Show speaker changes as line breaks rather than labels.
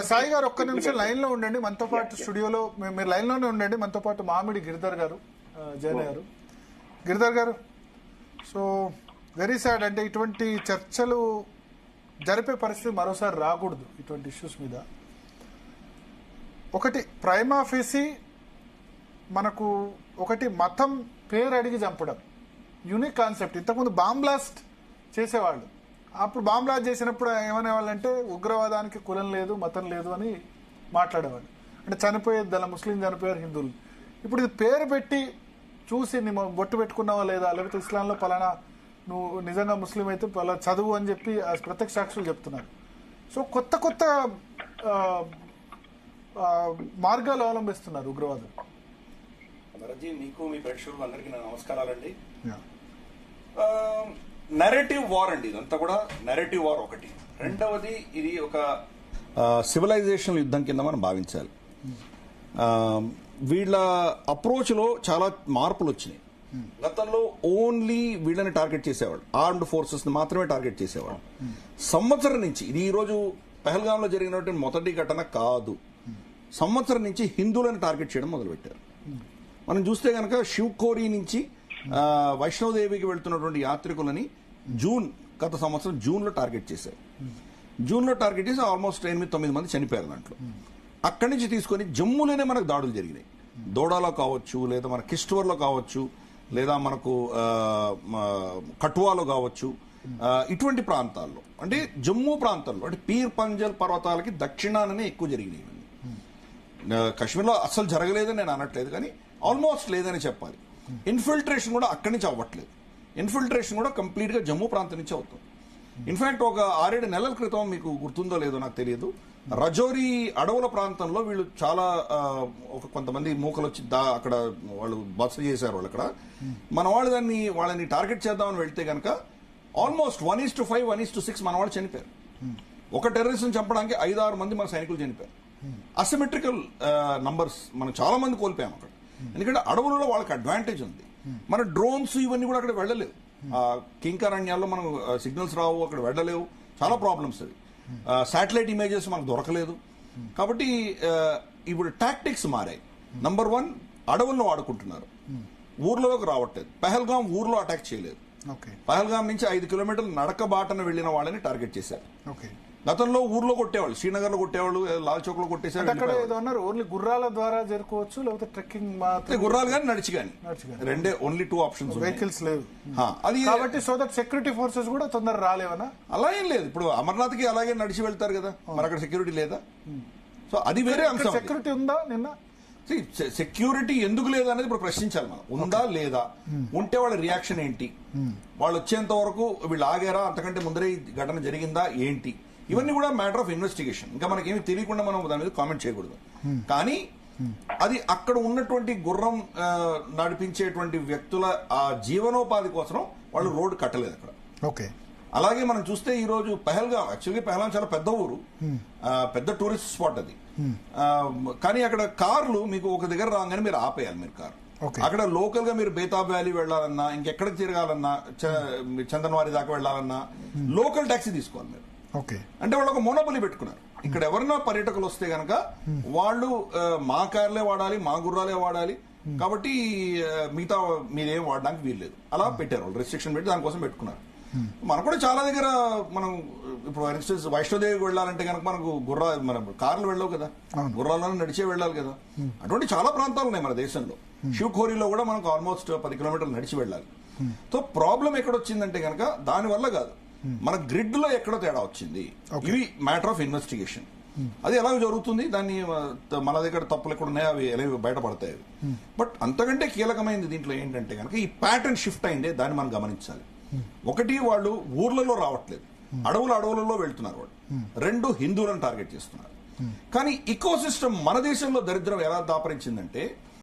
సాయి గారు ఒక్క నిమిషం లైన్ లో ఉండండి, మనతో పాటు స్టూడియోలో మీరు లైన్ లోనే ఉండండి. మనతో పాటు మామిడి గిరిధర్ గారు జైన గారు. గిరిధర్ గారు, సో వెరీ సాడ్, అంటే ఇటువంటి చర్చలు జరిపే పరిస్థితి మరోసారి రాకూడదు ఇటువంటి ఇష్యూస్ మీద. ఒకటి ప్రైమా ఫేసి మనకు ఒకటి మతం పేరు అడిగి చంపడం యూనిక్ కాన్సెప్ట్. ఇంతకుముందు బాంబ్ బ్లాస్ట్ చేసేవాళ్ళు, అప్పుడు బాంబ్ బ్లాస్ట్ చేసినప్పుడు ఏమనేవాళ్ళంటే ఉగ్రవాదానికి కులం లేదు మతం లేదు అని మాట్లాడేవాళ్ళు. అంటే చనిపోయేది దళ ముస్లిం చనిపోయారు హిందువులు. ఇప్పుడు ఇది పేరు పెట్టి చూసి బొట్టు పెట్టుకున్నావా లేదా, లేకపోతే ఇస్లాంలో పలానా నువ్వు నిజంగా ముస్లిం అయితే పలా చదువు అని చెప్పి ప్రత్యక్ష సాక్షులు చెప్తున్నారు. సో కొత్త కొత్త మార్గాలు అవలంబిస్తున్నారు ఉగ్రవాదులు.
భరత్జీ, మీకు మీ ప్రేక్షకులు అందరికీ నా నమస్కారాలండి. నెరేటివ్ వార్ అండి, ఇదంతా కూడా నెరేటివ్ వార్ ఒకటి. రెండవది, ఇది ఒక సివిలైజేషన్ యుద్ధం కింద మనం భావించాలి. వీళ్ళ అప్రోచ్ లో చాలా మార్పులు వచ్చినాయి. గతంలో ఓన్లీ వీళ్ళని టార్గెట్ చేసేవాళ్ళు, ఆర్మ్డ్ ఫోర్సెస్ ని మాత్రమే టార్గెట్ చేసేవాళ్ళు. సంవత్సరం నుంచి, ఇది ఈ రోజు పహల్గామ్ లో జరిగినటువంటి మొదటి ఘటన కాదు, సంవత్సరం నుంచి హిందువులను టార్గెట్ చేయడం మొదలుపెట్టారు. మనం చూస్తే కనుక శివకోరి నుంచి వైష్ణోదేవికి వెళ్తున్నటువంటి యాత్రికులని గత సంవత్సరం జూన్ లో టార్గెట్ చేశారు. జూన్ లో టార్గెట్ చేసి ఆల్మోస్ట్ 8-9 మంది చనిపోయారు దాంట్లో. అక్కడి నుంచి తీసుకొని జమ్మూలోనే మనకు దాడులు జరిగినాయి. దోడాలో కావచ్చు, లేదా మన కిష్ట్వర్లో కావచ్చు, లేదా మనకు కఠువాలో కావచ్చు, ఇటువంటి ప్రాంతాల్లో, అంటే జమ్మూ ప్రాంతాల్లో, అంటే పీర్ పంజల్ పర్వతాలకి దక్షిణాననే ఎక్కువ జరిగినాయి. కశ్మీర్లో అస్సలు జరగలేదని నేను అనట్లేదు, కానీ ఆల్మోస్ట్ లేదని చెప్పాలి. ఇన్ఫిల్ట్రేషన్ కూడా అక్కడి నుంచి అవ్వట్లేదు. ఇన్ఫిల్ట్రేషన్ కూడా కంప్లీట్ గా జమ్మూ ప్రాంతం నుంచి అవుతుంది. ఇన్ఫాక్ట్ ఒక 6-7 నెలల క్రితం, మీకు గుర్తుందో లేదో నాకు తెలియదు, రజౌరి అడవుల ప్రాంతంలో వీళ్ళు చాలా కొంతమంది మూకలు వచ్చి అక్కడ వాళ్ళు బస చేశారు. వాళ్ళు అక్కడ మన వాళ్ళు వాళ్ళని టార్గెట్ చేద్దామని వెళ్తే కనుక ఆల్మోస్ట్ 1:5, 1:6 మన వాళ్ళు చనిపోయారు. ఒక టెర్రరిస్ట్ చంపడానికి 5-6 మంది మన సైనికులు చనిపోయారు. అసిమెట్రికల్ నంబర్స్, మనం చాలా మంది కోల్పోయాం అక్కడ. ఎందుకంటే అడవులలో వాళ్ళకి అడ్వాంటేజ్ ఉంది. మన డ్రోన్స్ ఇవన్నీ కూడా అక్కడ వెళ్ళలేవు. కింకారణ్యాల్లో మనం సిగ్నల్స్ రావు, అక్కడ వెళ్ళలేవు, చాలా ప్రాబ్లమ్స్ అవి. శాటిలైట్ ఇమేజెస్ మనకు దొరకలేదు. కాబట్టి ఇప్పుడు టాక్టిక్స్ మారాయి. నంబర్ 1, అడవులను వాడుకుంటున్నారు, ఊర్లలోకి రావట్లేదు. పహల్గామ్ ఊర్లో అటాక్ చేయలేదు. పహల్గామ్ నుంచి 5 కిలోమీటర్లు నడక బాటన వెళ్లిన వాళ్ళని టార్గెట్ చేశారు. గతంలో ఊర్లో కొట్టేవాళ్ళు, శ్రీనగర్ లో కొట్టేవాళ్ళు, లాల్ చౌక్ లో కొట్టేసారు.
ఓన్లీ గుర్రాల ద్వారా జరుపుకోవచ్చు, లేకపోతే ట్రెక్కింగ్
గుర్రాలు కానీ నడిచి కానీ రెండే, ఓన్లీ 2 ఆప్షన్స్.
వెహికల్స్ లేవు
అది
కాబట్టి. సో దట్ సెక్యూరిటీ ఫోర్సెస్ కూడా తొందర రాలేవనా?
అలా ఏం లేదు. ఇప్పుడు అమర్నాథ్ కి అలాగే నడిచి వెళ్తారు కదా, మరి అక్కడ సెక్యూరిటీ లేదా? సో అది వేరే అంశం.
సెక్యూరిటీ ఉందా? నిన్న
సెక్యూరిటీ ఎందుకు లేదా అనేది ఇప్పుడు ప్రశ్నించాలి మనం. ఉందా లేదా, ఉంటే వాళ్ళ రియాక్షన్ ఏంటి, వాళ్ళు వచ్చేంత వరకు వీళ్ళు ఆగారా, అంతకంటే ముందరే ఘటన జరిగిందా ఏంటి, ఇవన్నీ కూడా మ్యాటర్ ఆఫ్ ఇన్వెస్టిగేషన్. ఇంకా మనకేమి తెలియకుండా మనం దాని మీద కామెంట్ చేయకూడదు. కానీ అది అక్కడ ఉన్నటువంటి గుర్రం నడిపించేటువంటి వ్యక్తుల ఆ జీవనోపాధి కోసం వాళ్ళు రోడ్డు కట్టలేదు అక్కడ.
ఓకే.
అలాగే మనం చూస్తే ఈ రోజు పహల్గామ్, యాక్చువల్గా పహల్గామ్ చాలా పెద్ద ఊరు, పెద్ద టూరిస్ట్ స్పాట్ అది. కానీ అక్కడ కార్లు మీకు ఒక దగ్గర రాగానే మీరు ఆపేయాలి మీరు కారు. అక్కడ లోకల్ గా మీరు బేతాబ్ వ్యాలీ వెళ్లాలన్నా, ఇంకెక్కడికి తిరగాలన్నా, చందన్వారి దాకా వెళ్లాలన్నా లోకల్ టాక్సీ తీసుకోవాలి మీరు. అంటే వాళ్ళు ఒక మోనోపలి పెట్టుకున్నారు. ఇక్కడ ఎవరైనా పర్యాటకులు వస్తే గనక వాళ్ళు మా కార్లే వాడాలి, మా గుర్రాలే వాడాలి, కాబట్టి మిగతా మీరేం వాడడానికి వీల్లేదు. అలా పెట్టారు వాళ్ళు, రెస్ట్రిక్షన్ పెట్టి దానికోసం పెట్టుకున్నారు. మనకు కూడా చాలా దగ్గర మనం ఇప్పుడు ఫర్ ఇన్స్టెన్స్ వైష్ణోదేవికి వెళ్ళాలంటే కనుక మనకు మనం కార్లు వెళ్ళవు కదా, గుర్రాలను నడిచే వెళ్ళాలి కదా. అటువంటి చాలా ప్రాంతాలు ఉన్నాయి మన దేశంలో. శివఖోరీలో కూడా మనకు ఆల్మోస్ట్ 10 కిలోమీటర్లు నడిచి వెళ్ళాలి. సో ప్రాబ్లం ఎక్కడొచ్చిందంటే కనుక దానివల్ల కాదు, మన గ్రిడ్ లో ఎక్కడో తేడా వచ్చింది. ఇవి మ్యాటర్ ఆఫ్ ఇన్వెస్టిగేషన్. అది ఎలా జరుగుతుంది, దాన్ని మన దగ్గర తప్పులు ఎక్కడ ఉన్నాయో అవి ఎలా బయటపడతాయి. బట్ అంతకంటే కీలకమైనది దీంట్లో ఏంటంటే కనుక ఈ ప్యాటర్న్ షిఫ్ట్ అయిందే, దాన్ని మనం గమనించాలి. ఒకటి, వాళ్ళు ఊర్లలో రావట్లేదు, అడవులలో వెళ్తున్నారు వాళ్ళు. 2, హిందువులను టార్గెట్ చేస్తున్నారు. కానీ ఇకో సిస్టమ్ మన దేశంలో దరిద్రం ఎలా దాపరించిందంటే